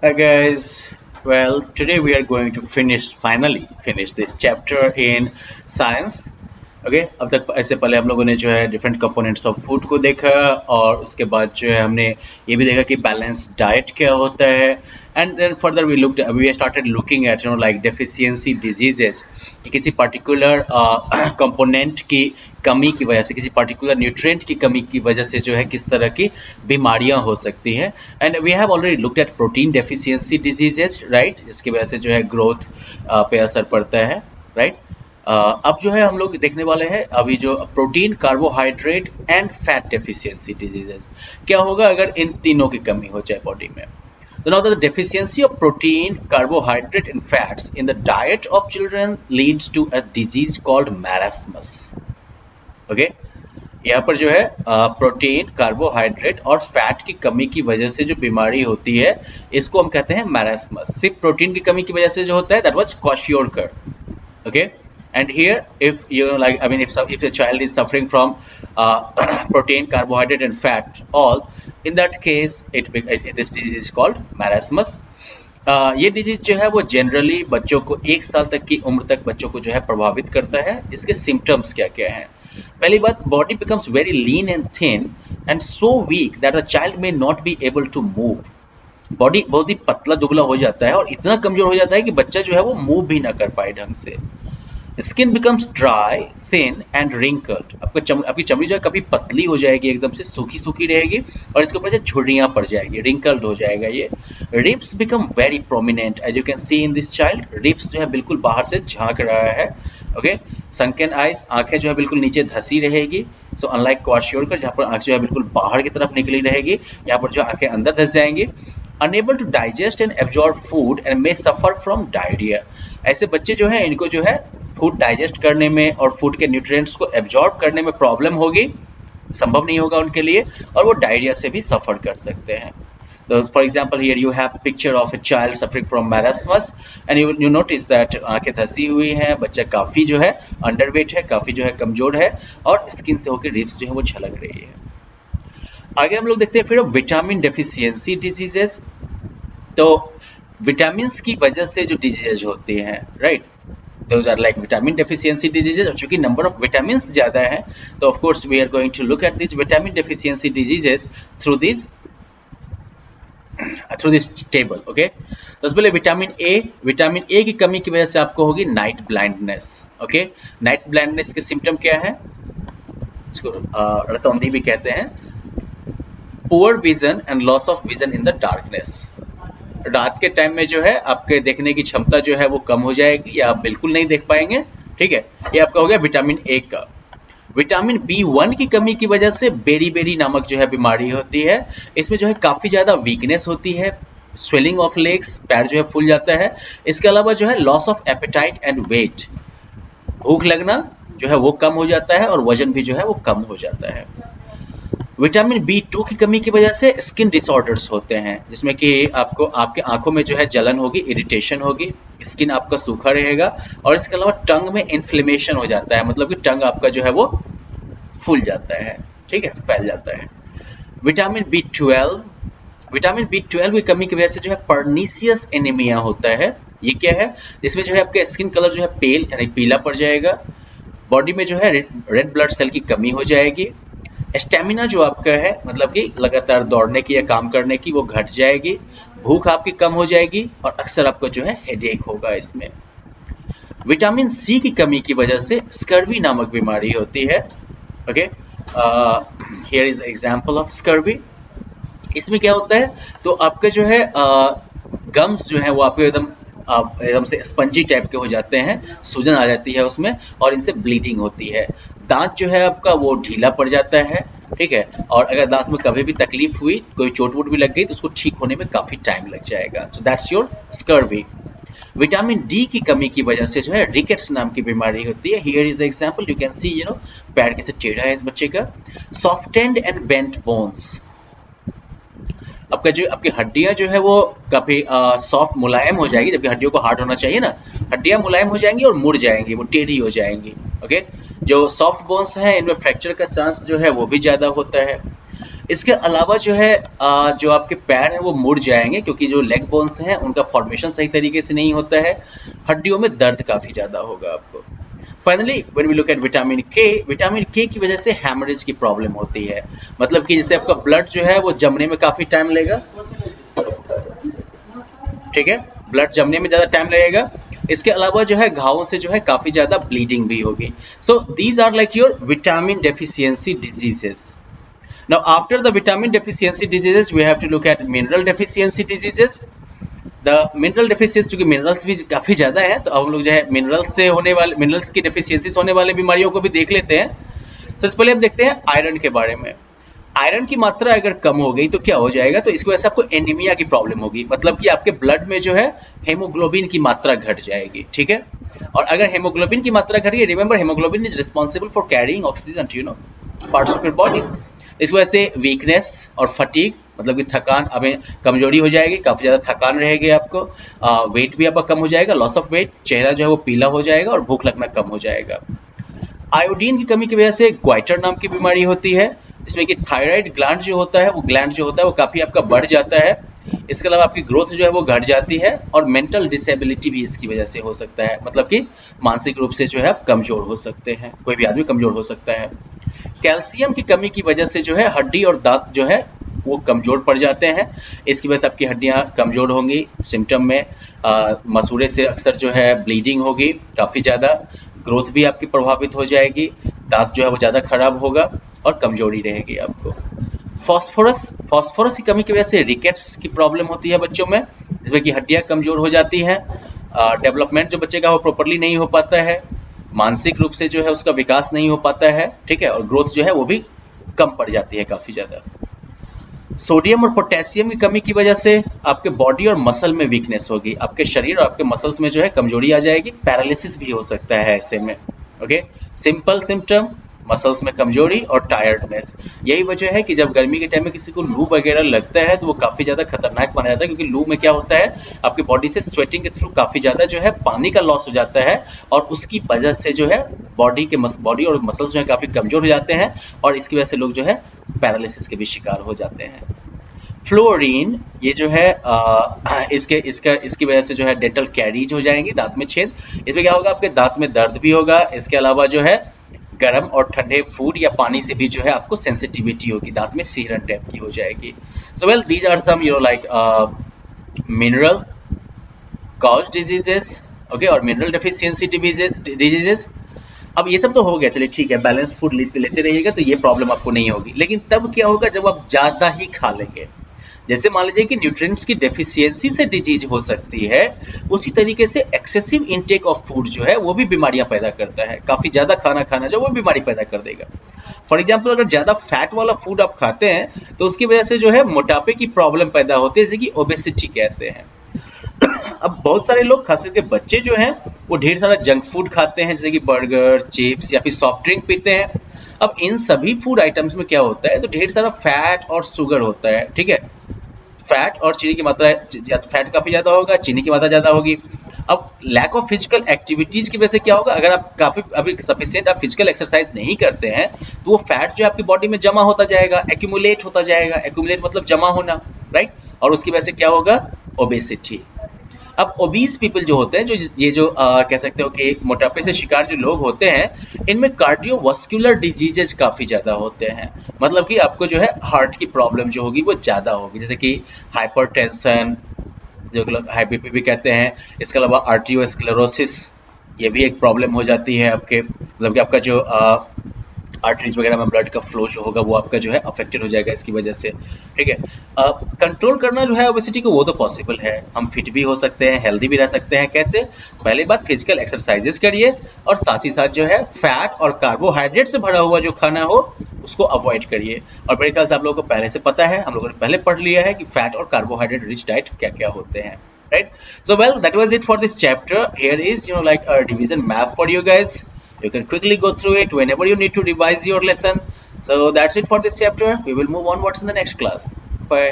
Hi guys. Well, today we are going to finally finish this chapter in science. Okay अब तक ऐसे पहले हम लोगों ने जो है डिफरेंट कंपोनेंट्स ऑफ फूड को देखा और उसके बाद जो है हमने ये भी देखा कि बैलेंस डाइट क्या होता है and then further we started looking at like deficiency diseases कि किसी पर्टिकुलर कंपोनेंट की कमी की वजह से किसी पर्टिकुलर न्यूट्रिएंट की कमी की वजह से जो है किस तरह की बीमारियां हो सकती हैं and we have already looked at protein deficiency diseases right, जिसकी वजह से जो है ग्रोथ पे असर पड़ता है राइट। अब जो है हम लोग देखने वाले हैं अभी जो protein carbohydrate and fat deficiency diseases क्या होगा अगर इन तीनों की कमी हो जाए बॉडी में। So now the deficiency of protein, carbohydrate and fats in the diet of children leads to a disease called marasmus. Okay? यहाँ पर जो है प्रोटीन कार्बोहाइड्रेट और फैट की कमी की वजह से जो बीमारी होती है इसको हम कहते हैं मैरास्मस। सिर्फ प्रोटीन की कमी की वजह से जो होता है that was kwashiorkor. Okay, and here if you know like I mean if a child is suffering from protein, carbohydrate and fat all, in that case this disease is called marasmus. ये disease जो है वो generally बच्चों को 1 साल तक की उम्र तक बच्चों को जो है प्रभावित करता है। इसके सिम्टम्स क्या क्या हैं? पहली बात, body becomes very lean and thin and so weak that the child may not be able to move. Body बहुत ही पतला दुबला हो जाता है और इतना कमजोर हो जाता है कि बच्चा जो है वो मूव भी ना कर पाए ढंग से। Skin becomes dry, thin and wrinkled. आपकी चमड़ी जो है कभी पतली हो जाएगी, एकदम से सूखी सूखी रहेगी और इसके ऊपर जो झुर्रियां पड़ जाएगी, रिंकल्ड हो जाएगा ये। Ribs become very prominent as you can see in this child. Ribs जो है बिल्कुल बाहर से झांक रहा है। ओके, संकन आइज, आंखें जो है बिल्कुल नीचे धसी रहेगी। सो अनलाइक क्वाशियोरकर जहाँ पर आंख जो है बिल्कुल बाहर की तरफ निकली रहेगी, यहाँ पर जो आंखें अंदर धस जाएंगी। Unable to digest and absorb food and may suffer from diarrhoea. ऐसे बच्चे जो है इनको जो है फूड डाइजेस्ट करने में और फूड के न्यूट्रिएंट्स को एब्जॉर्ब करने में प्रॉब्लम होगी, संभव नहीं होगा उनके लिए और वो डायरिया से भी सफर कर सकते हैं। तो for example here you have picture of a child suffering from marasmus and you notice that आंखें धसी हुई हैं, बच्चा काफ़ी जो है अंडरवेट है, काफ़ी जो है कमजोर है और स्किन से होकर रिब्स जो है वो झलक रही है। आगे हम लोग देखते हैं फिर विटामिन डेफिशिएंसी डिजीजेस। तो विटामिन की वजह से जो डिजीजेज होती हैं right, those are like vitamin deficiency diseases। और चूंकि नंबर ऑफ विटामिन ज़्यादा है तो of course we are going to look at this vitamin deficiency diseases through this table. Okay, तो उससे पहले विटामिन ए की कमी की वजह से आपको होगी night blindness. Okay, night blindness के सिम्टम क्या है? इसको रतौंधी भी कहते हैं। Poor vision and loss of vision in the darkness. रात के टाइम में जो है आपके देखने की क्षमता जो है वो कम हो जाएगी या आप बिल्कुल नहीं देख पाएंगे। ठीक है, ये आपका हो गया विटामिन ए का। विटामिन B1 की कमी की वजह से बेरी नामक जो है बीमारी होती है। इसमें जो है काफी ज्यादा वीकनेस होती है, स्वेलिंग ऑफ लेग्स, पैर जो है फूल जाता है। इसके अलावा जो है loss of appetite and weight, भूख लगना जो है वो कम हो जाता है और वजन भी जो है वो कम हो जाता है। विटामिन B2 की कमी की वजह से स्किन डिसऑर्डर्स होते हैं, जिसमें कि आपको आपके आंखों में जो है जलन होगी, इरिटेशन होगी, स्किन आपका सूखा रहेगा और इसके अलावा टंग में इन्फ्लेमेशन हो जाता है, मतलब कि टंग आपका जो है वो फूल जाता है। ठीक है, फैल जाता है। विटामिन B12 की कमी की वजह से जो है पर्नीशियस एनीमिया होता है। ये क्या है? जिसमें जो है आपका स्किन कलर जो है पेल यानी पीला पड़ जाएगा, बॉडी में जो है रेड ब्लड सेल की कमी हो जाएगी, स्टेमिना जो आपका है मतलब कि लगातार दौड़ने की या काम करने की वो घट जाएगी, भूख आपकी कम हो जाएगी और अक्सर आपको जो है हेडेक होगा इसमें। विटामिन सी की कमी की वजह से स्कर्वी नामक बीमारी होती है। Okay, here is example of scurvy. इसमें क्या होता है, तो आपका जो है गम्स जो है वो आपके एकदम से स्पंजी टाइप के हो जाते हैं, सूजन आ जाती है उसमें और इनसे ब्लीडिंग होती है। दांत जो है आपका वो ढीला पड़ जाता है। ठीक है, और अगर दांत में कभी भी तकलीफ हुई, कोई चोट वोट भी लग गई तो उसको ठीक होने में काफी टाइम लग जाएगा। So that's your scurvy. Vitamin D की कमी की वजह से जो है रिकेट्स नाम की बीमारी होती है। Here is the example, you can सी पैर कैसे टेढ़ा है इस बच्चे का। सॉफ्टेंड एंड बेंट बोन्स, आपका जो आपकी हड्डियां जो है वो काफी सॉफ्ट मुलायम हो जाएगी, जबकि हड्डियों को हार्ड होना चाहिए ना। हड्डियां मुलायम हो जाएंगी और मुड़ जाएंगी, वो टेढ़ी हो जाएंगी। ओके, जो सॉफ्ट बोन्स हैं इनमें फ्रैक्चर का चांस जो है वो भी ज्यादा होता है। इसके अलावा जो है जो आपके पैर हैं वो मुड़ जाएंगे क्योंकि जो लेग बोन्स हैं उनका फॉर्मेशन सही तरीके से नहीं होता है, हड्डियों में दर्द काफ़ी ज़्यादा होगा आपको। Finally when we look at vitamin K की वजह से हैमरेज की प्रॉब्लम होती है, मतलब कि जैसे आपका ब्लड जो है वो जमने में काफ़ी टाइम लगेगा, ठीक है, ब्लड जमने में ज़्यादा टाइम लगेगा। इसके अलावा जो है घावों से जो है काफ़ी ज़्यादा ब्लीडिंग भी होगी। So these are like your vitamin deficiency diseases. Now after the vitamin deficiency diseases we have to look at mineral deficiency diseases. The mineral deficiency, क्योंकि मिनरल्स भी काफ़ी ज़्यादा है तो हम लोग जो है मिनरल्स से होने वाले, मिनरल्स की डेफिशिएंसी होने वाले बीमारियों को भी देख लेते हैं। सबसे पहले हम देखते हैं आयरन के बारे में। आयरन की मात्रा अगर कम हो गई तो क्या हो जाएगा, तो इसकी वजह से आपको एनीमिया की प्रॉब्लम होगी, मतलब कि आपके ब्लड में जो है हेमोग्लोबिन की मात्रा घट जाएगी, ठीक है। और अगर हेमोग्लोबिन की मात्रा घटी, remember haemoglobin is responsible for carrying oxygen two parts of your body. इस वजह से वीकनेस और फटीग, मतलब कि थकान, हमें कमजोरी हो जाएगी, काफ़ी ज़्यादा थकान रहेगी आपको, वेट भी आपका कम हो जाएगा, लॉस ऑफ वेट, चेहरा जो है वो पीला हो जाएगा और भूख लगना कम हो जाएगा। आयोडीन की कमी की वजह से ग्वाइटर नाम की बीमारी होती है, जिसमें कि थायराइड ग्लैंड जो होता है वो काफ़ी आपका बढ़ जाता है। इसके अलावा आपकी ग्रोथ जो है वो घट जाती है और मेंटल डिसेबिलिटी भी इसकी वजह से हो सकता है, मतलब कि मानसिक रूप से जो है आप कमजोर हो सकते हैं, कोई भी आदमी कमजोर हो सकता है। कैल्शियम की कमी की वजह से जो है हड्डी और दांत जो है वो कमजोर पड़ जाते हैं, इसकी वजह से आपकी हड्डियां कमजोर होंगी। सिम्टम में मसूड़े से अक्सर जो है ब्लीडिंग होगी काफ़ी ज़्यादा, ग्रोथ भी आपकी प्रभावित हो जाएगी, दांत जो है वो ज़्यादा खराब होगा और कमजोरी रहेगी आपको। फास्फोरस की कमी की वजह से रिकेट्स की प्रॉब्लम होती है बच्चों में, जिसमें कि हड्डियां कमजोर हो जाती हैं, डेवलपमेंट जो बच्चे का वो प्रॉपरली नहीं हो पाता है, मानसिक रूप से जो है उसका विकास नहीं हो पाता है, ठीक है, और ग्रोथ जो है वो भी कम पड़ जाती है काफ़ी ज़्यादा। सोडियम और पोटेशियम की कमी की वजह से आपके बॉडी और मसल में वीकनेस होगी, आपके शरीर और आपके मसल्स में जो है कमजोरी आ जाएगी, पैरालिसिस भी हो सकता है ऐसे में। ओके, सिंपल सिम्टम, मसल्स में कमजोरी और टायर्डनेस। यही वजह है कि जब गर्मी के टाइम में किसी को लू वगैरह लगता है तो वो काफ़ी ज़्यादा खतरनाक माना जाता है, क्योंकि लू में क्या होता है, आपकी बॉडी से स्वेटिंग के थ्रू काफ़ी ज़्यादा जो है पानी का लॉस हो जाता है और उसकी वजह से जो है बॉडी और मसल्स जो है काफ़ी कमजोर हो जाते हैं और इसकी वजह से लोग जो है पैरालिसिस के भी शिकार हो जाते हैं। फ्लोरीन, ये जो है इसकी वजह से जो है डेंटल कैरीज हो जाएंगी, दांत में छेद, इसमें क्या होगा, आपके दांत में दर्द भी होगा। इसके अलावा जो है गर्म और ठंडे फूड या पानी से भी जो है आपको सेंसिटिविटी होगी, दांत में सीरन टाइप की हो जाएगी। So well, these are some like mineral cause diseases, okay, और मिनरल डेफिशिएंसी डिजीजेस। अब ये सब तो हो गया, चलिए ठीक है, बैलेंस फूड लेते रहिएगा तो ये प्रॉब्लम आपको नहीं होगी। लेकिन तब क्या होगा जब आप ज़्यादा ही खा लेंगे, जैसे मान लीजिए कि न्यूट्रिएंट्स की डेफिशिएंसी से डिजीज हो सकती है, उसी तरीके से एक्सेसिव इनटेक ऑफ फूड जो है वो भी बीमारियां पैदा करता है। काफ़ी ज़्यादा खाना जो वो बीमारी पैदा कर देगा। फॉर एग्जाम्पल, अगर ज़्यादा फैट वाला फूड आप खाते हैं तो उसकी वजह से जो है मोटापे की प्रॉब्लम पैदा होती है, जैसे कि ओबेसिटी कहते हैं। अब बहुत सारे लोग, खास करके बच्चे जो हैं, वो ढेर सारा जंक फूड खाते हैं, जैसे कि बर्गर, चिप्स या फिर सॉफ्ट ड्रिंक पीते हैं। अब इन सभी फूड आइटम्स में क्या होता है, तो ढेर सारा फैट और शुगर होता है, ठीक है। फैट और चीनी की मात्रा, फैट काफ़ी ज़्यादा होगा, चीनी की मात्रा ज़्यादा होगी। अब लैक ऑफ फिजिकल एक्टिविटीज की वजह से क्या होगा, अगर आप काफ़ी अभी सफिशिएंट आप फिजिकल एक्सरसाइज नहीं करते हैं तो वो फैट जो है आपकी बॉडी में जमा होता जाएगा, एक्यूमुलेट होता जाएगा। एक्यूमुलेट मतलब जमा होना, राइट, और उसकी वजह से क्या होगा, ओबेसिटी। अब ओबीज पीपल जो होते हैं, कह सकते हो कि मोटापे से शिकार जो लोग होते हैं, इनमें कार्डियोवास्कुलर डिजीजेज काफ़ी ज़्यादा होते हैं, मतलब कि आपको जो है हार्ट की प्रॉब्लम जो होगी वो ज़्यादा होगी, जैसे कि हाइपरटेंशन, जो लोग हाई बीपी भी कहते हैं। इसके अलावा आर्टियोस्क्लेरोसिस, ये भी एक प्रॉब्लम हो जाती है आपके, मतलब कि आपका जो आर्टरीज वगैरह में ब्लड का फ्लो जो होगा वो आपका जो है अफेक्टेड हो जाएगा इसकी वजह से, ठीक है। कंट्रोल करना जो है ओबेसिटी को, वो तो पॉसिबल है, हम फिट भी हो सकते हैं, हेल्दी भी रह सकते हैं। कैसे? पहली बात, फिजिकल एक्सरसाइजेस करिए और साथ ही साथ जो है फैट और कार्बोहाइड्रेट से भरा हुआ जो खाना हो उसको अवॉइड करिए। और मेरे ख्याल से आप लोगों को पहले से पता है, हम लोगों ने पहले पढ़ लिया है कि फैट और कार्बोहाइड्रेट रिच डाइट क्या क्या होते हैं, right? So well, that was it for this chapter. Here is like a division map for you guys. You can quickly go through it whenever you need to revise your lesson. So that's it for this chapter. We will move onwards in the next class. Bye.